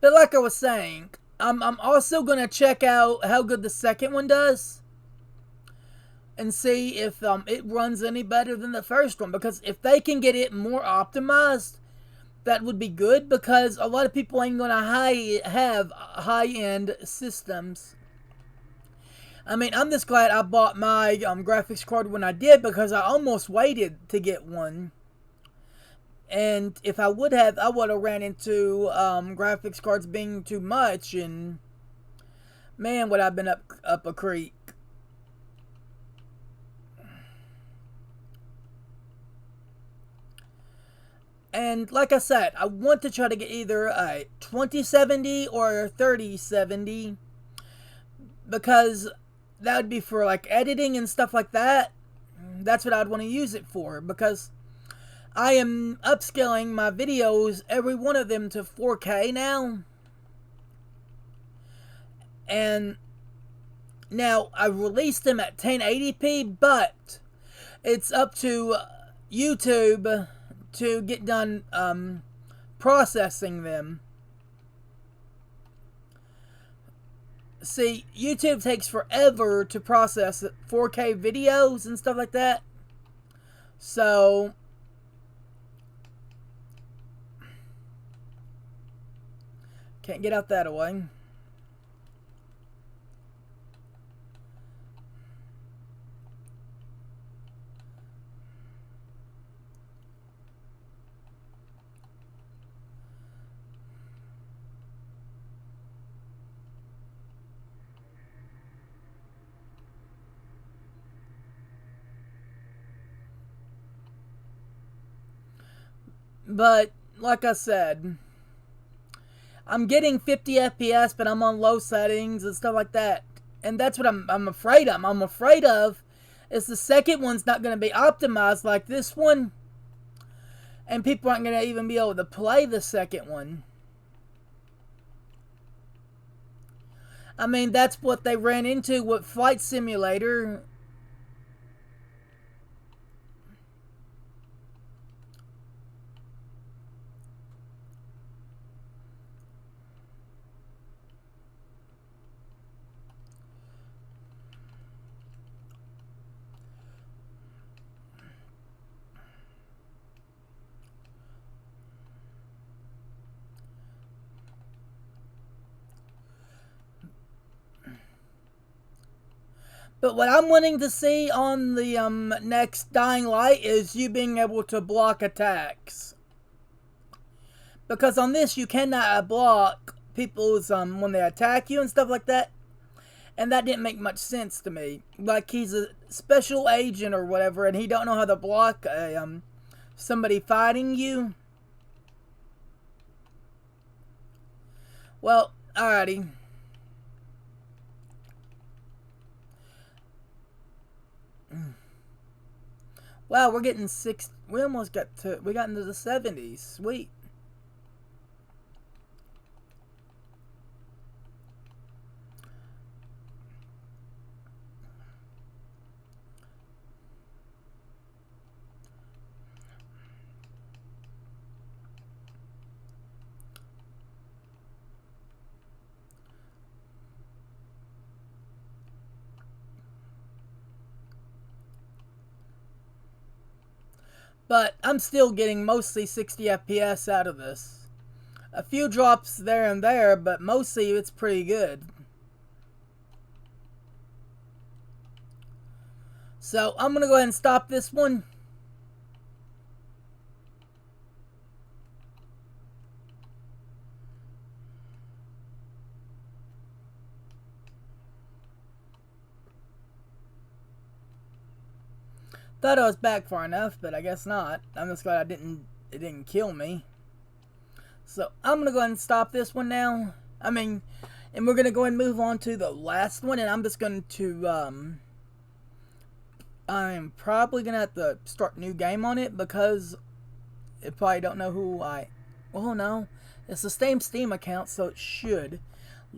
But like I was saying, I'm also going to check out how good the second one does and see if it runs any better than the first one. Because if they can get it more optimized, that would be good, because a lot of people ain't going to have high-end systems. I mean, I'm just glad I bought my graphics card when I did, because I almost waited to get one. And if I would have, I would have ran into graphics cards being too much, and man, would I've been up a creek. And like I said, I want to try to get either a 2070 or a 3070, because that would be for like editing and stuff like that. That's what I'd want to use it for, because I am upscaling my videos, every one of them, to 4K now. And now I released them at 1080p, but it's up to YouTube to get done processing them. See, YouTube takes forever to process 4K videos and stuff like that. So can't get out that way. But like I said, I'm getting 50 FPS, but I'm on low settings and stuff like that. And that's what I'm afraid of. I'm afraid of is the second one's not going to be optimized like this one, and people aren't going to even be able to play the second one. I mean, that's what they ran into with Flight Simulator. But what I'm wanting to see on the next Dying Light is you being able to block attacks. Because on this, you cannot block people's, when they attack you and stuff like that. And that didn't make much sense to me. Like, he's a special agent or whatever, and he don't know how to block somebody fighting you. Well, alrighty. Wow, we're getting we almost we got into the 70s. Sweet. But I'm still getting mostly 60 FPS out of this. A few drops there and there, but mostly it's pretty good. So I'm going to go ahead and stop this one. Thought I was back far enough, but I guess not. I'm just glad it didn't kill me. So I'm going to go ahead and stop this one now. And we're going to go ahead and move on to the last one. And I'm just going to, I'm probably going to have to start a new game on it because I probably don't know who well, no. It's the same Steam account, so it should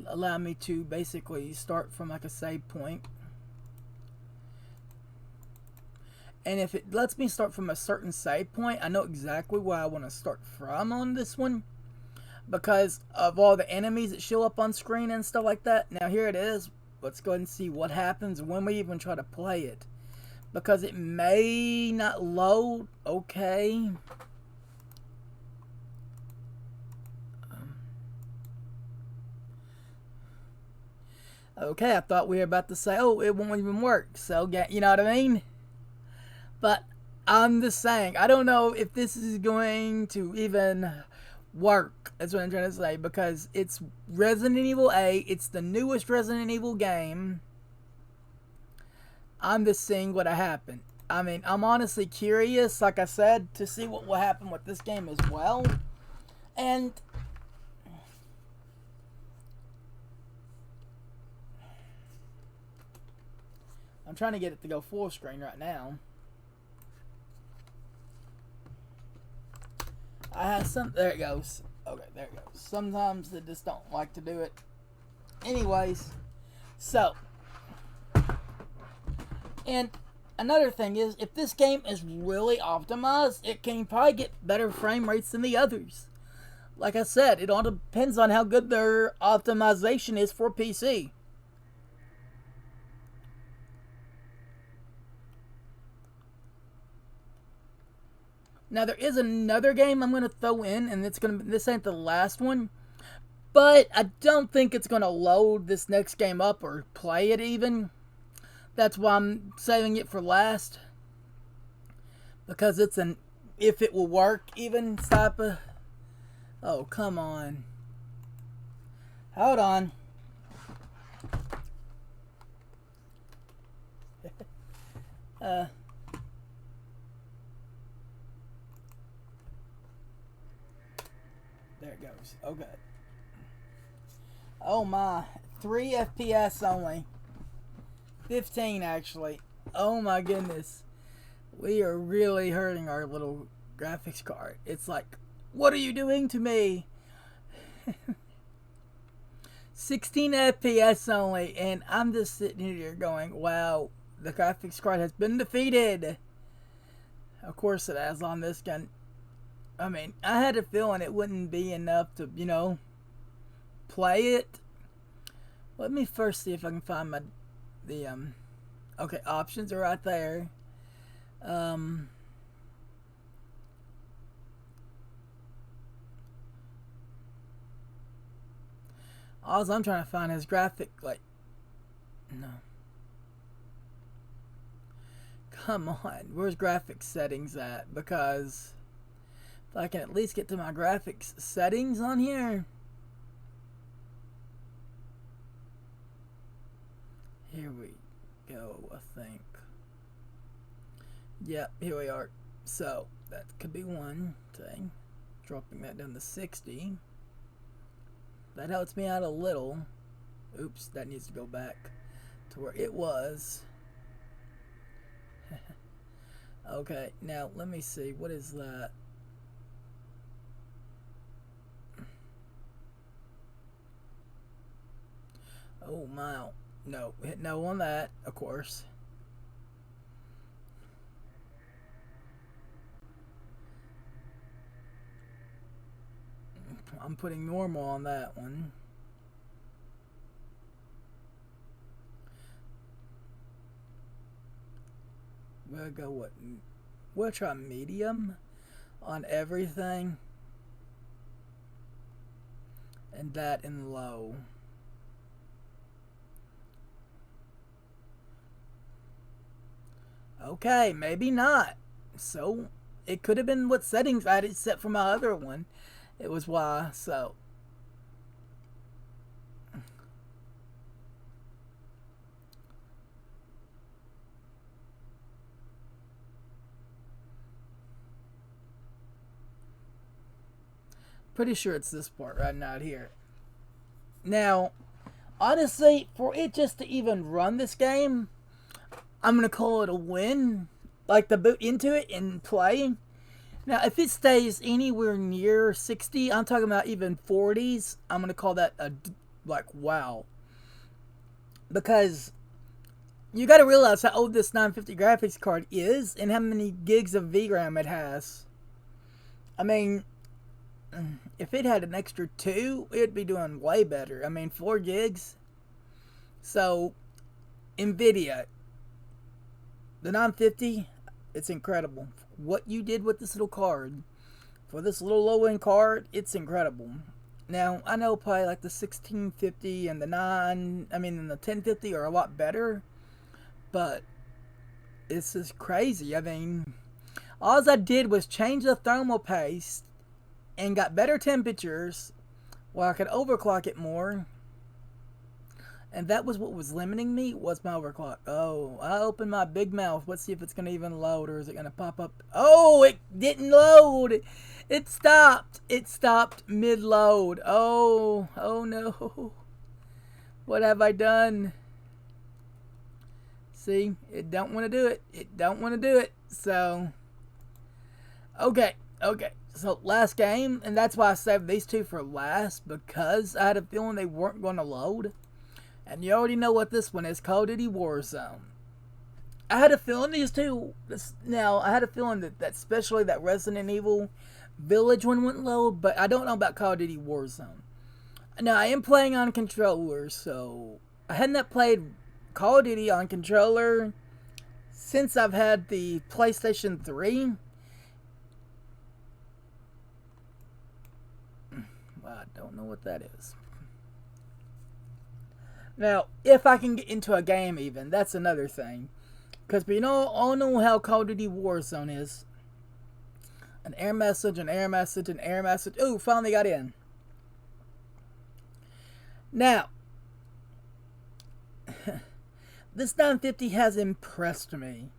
allow me to basically start from like a save point. And if it lets me start from a certain save point, I know exactly where I want to start from on this one. Because of all the enemies that show up on screen and stuff like that. Now here it is. Let's go ahead and see what happens when we even try to play it. Because it may not load. Okay. Okay, I thought we were about to say, oh, it won't even work. So, you know what I mean? But I'm just saying, I don't know if this is going to even work. That's what I'm trying to say. Because it's Resident Evil 8. It's the newest Resident Evil game. I'm just seeing what happened. I'm honestly curious, like I said, to see what will happen with this game as well. And I'm trying to get it to go full screen right now. There it goes. Okay, there it goes. Sometimes they just don't like to do it. Anyways, so. And another thing is, if this game is really optimized, it can probably get better frame rates than the others. Like I said, it all depends on how good their optimization is for PC. Now there is another game I'm gonna throw in, and this ain't the last one, but I don't think it's gonna load this next game up or play it even. That's why I'm saving it for last, because it's an if it will work even type of. Oh, come on. Hold on. There it goes. Okay. Oh my. 3 FPS only. 15 actually. Oh my goodness. We are really hurting our little graphics card. It's like, what are you doing to me? 16 FPS only, and I'm just sitting here going, wow, the graphics card has been defeated. Of course it has on this gun. I had a feeling it wouldn't be enough to, play it. Let me first see if I can find okay, options are right there. All I'm trying to find is graphic, no. Come on, where's graphics settings at? Because if I can at least get to my graphics settings on here. Here we go, I think. Yep, here we are. So, that could be one thing. Dropping that down to 60. That helps me out a little. Oops, that needs to go back to where it was. Okay, now let me see. What is that? Oh my. No, hit no on that, of course. I'm putting normal on that one. We'll go what? We'll try medium on everything. And that in low. Okay, maybe not. So, it could have been what settings I had it set for my other one. It was why, so. Pretty sure it's this part right now here. Now, honestly, for it just to even run this game, I'm going to call it a win. Like, to boot into it and play. Now, if it stays anywhere near 60, I'm talking about even 40s, I'm going to call that like, wow. Because you got to realize how old this 950 graphics card is and how many gigs of VRAM it has. I mean, if it had an extra 2, it'd be doing way better. I mean, 4 gigs. So, NVIDIA, the 950, it's incredible. What you did with this little card, for this little low-end card, it's incredible. Now, I know probably like the 1650 and the 1050 are a lot better, but it's just crazy. I mean, all I did was change the thermal paste and got better temperatures where I could overclock it more. And that was what was limiting me, was my overclock. Oh, I opened my big mouth. Let's see if it's going to even load, or is it going to pop up? Oh, it didn't load. It stopped. It stopped mid-load. Oh no. What have I done? See, it don't want to do it. It don't want to do it. So, okay. So, last game, and that's why I saved these two for last, because I had a feeling they weren't going to load. And you already know what this one is, Call of Duty Warzone. I had a feeling these two, I had a feeling that especially that Resident Evil Village one wouldn't load, but I don't know about Call of Duty Warzone. Now, I am playing on controller, so I hadn't played Call of Duty on controller since I've had the PlayStation 3. Well, I don't know what that is. Now, if I can get into a game even, that's another thing. Because we all know how Call of Duty Warzone is. An error message, an error message, an error message. Ooh, finally got in. Now, this 950 has impressed me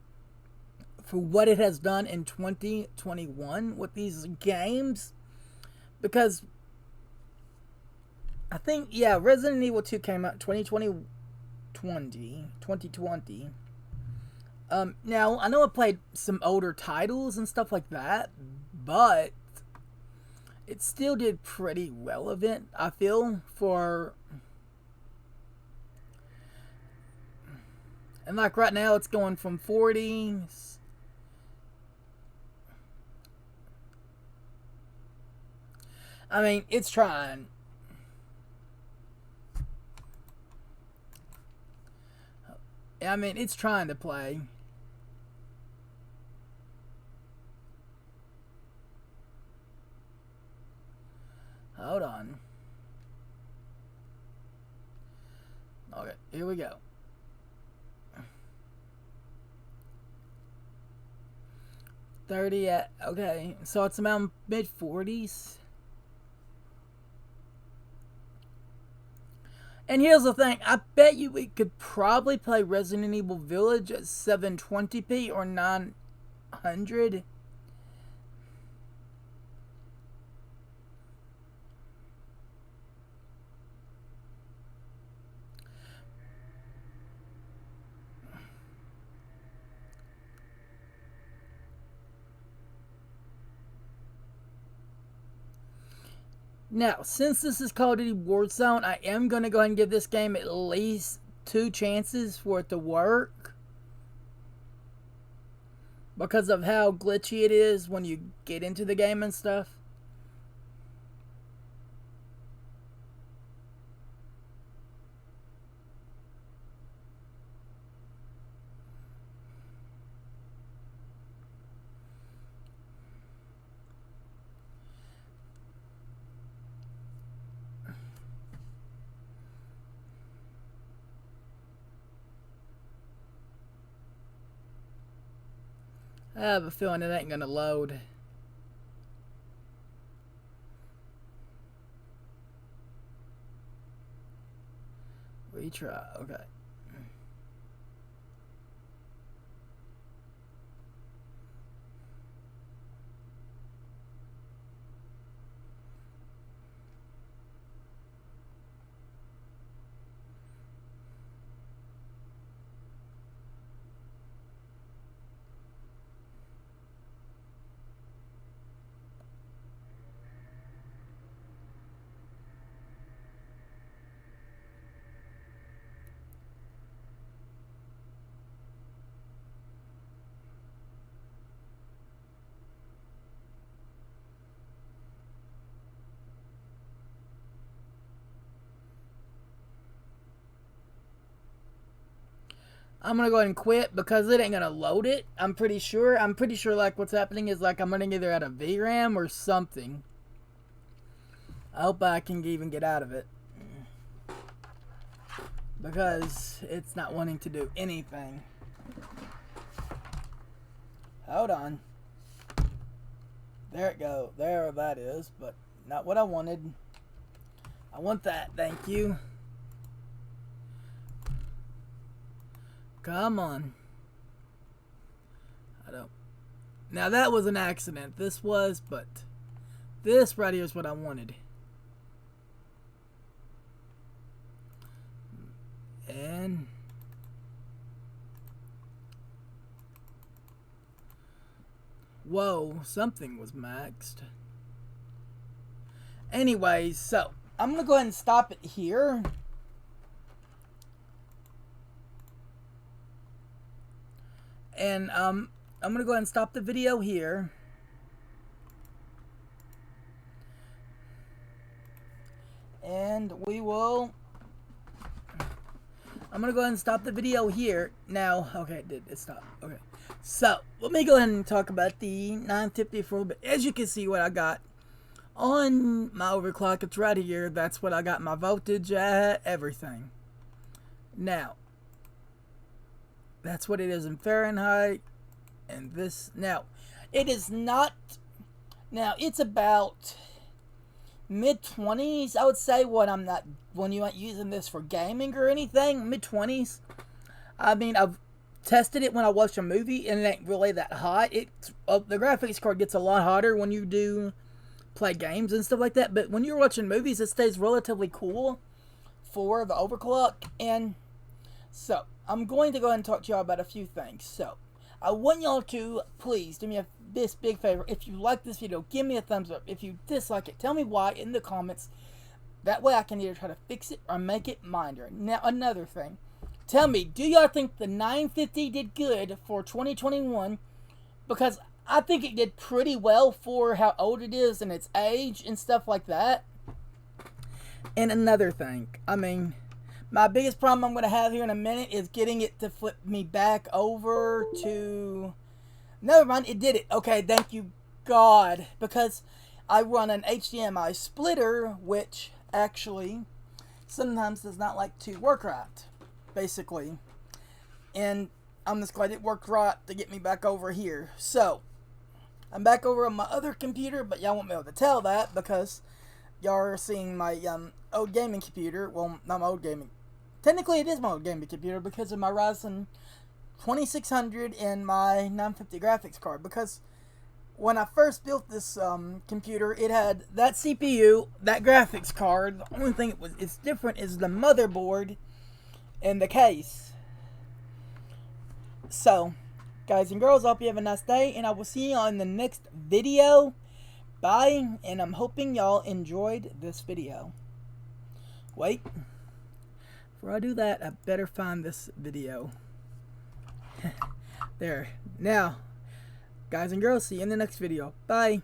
for what it has done in 2021 with these games. Because I think, Resident Evil 2 came out in 2020. Now, I know I played some older titles and stuff like that, but it still did pretty relevant, I feel, for... And like right now, it's going from 40s... I mean, it's trying. I mean, it's trying to play. Hold on. Okay, here we go. Okay, so it's around mid-40s. And here's the thing, I bet you we could probably play Resident Evil Village at 720p or 900. Now, since this is Call of Duty Warzone, I am going to go ahead and give this game at least 2 chances for it to work. Because of how glitchy it is when you get into the game and stuff. I have a feeling it ain't gonna load. Retry, okay. I'm gonna go ahead and quit because it ain't gonna load it. I'm pretty sure like what's happening is like I'm running either out of VRAM or something. I hope I can even get out of it. Because it's not wanting to do anything. Hold on. There it goes. There that is, but not what I wanted. I want that, thank you. Come on. I don't. Now that was an accident. This was, but this right here is what I wanted. And whoa, something was maxed. Anyways, so I'm gonna go ahead and stop it here. And I'm gonna go ahead and stop the video here. And we will. I'm gonna go ahead and stop the video here. Now, okay, it stopped. Okay. So let me go ahead and talk about the 950 for a bit. As you can see what I got on my overclock, it's right here. That's what I got my voltage at, everything. Now, that's what it is in Fahrenheit. And this, now, it is not, now it's about mid-20s, I would say, when you aren't using this for gaming or anything, mid-20s. I mean, I've tested it when I watch a movie, and it ain't really that hot. The graphics card gets a lot hotter when you do play games and stuff like that, but when you're watching movies, it stays relatively cool for the overclock. And so, I'm going to go ahead and talk to y'all about a few things. So, I want y'all to please do me this big favor. If you like this video, give me a thumbs up. If you dislike it, tell me why in the comments. That way I can either try to fix it or make it minder. Now, another thing. Tell me, do y'all think the 950 did good for 2021? Because I think it did pretty well for how old it is and its age and stuff like that. And another thing. I mean, my biggest problem I'm going to have here in a minute is getting it to flip me back over to... Never mind, it did it. Okay, thank you, God. Because I run an HDMI splitter, which actually sometimes does not like to work right, basically. And I'm just glad it worked right to get me back over here. So, I'm back over on my other computer, but y'all won't be able to tell that because y'all are seeing my old gaming computer. Well, not my old gaming. Technically, it is my old gaming computer because of my Ryzen 2600 and my 950 graphics card. Because when I first built this computer, it had that CPU, that graphics card. The only thing it's different is the motherboard and the case. So, guys and girls, I hope you have a nice day, and I will see you on the next video. Bye, and I'm hoping y'all enjoyed this video. Wait. Before I do that, I better find this video. There. Now, guys and girls, see you in the next video. Bye.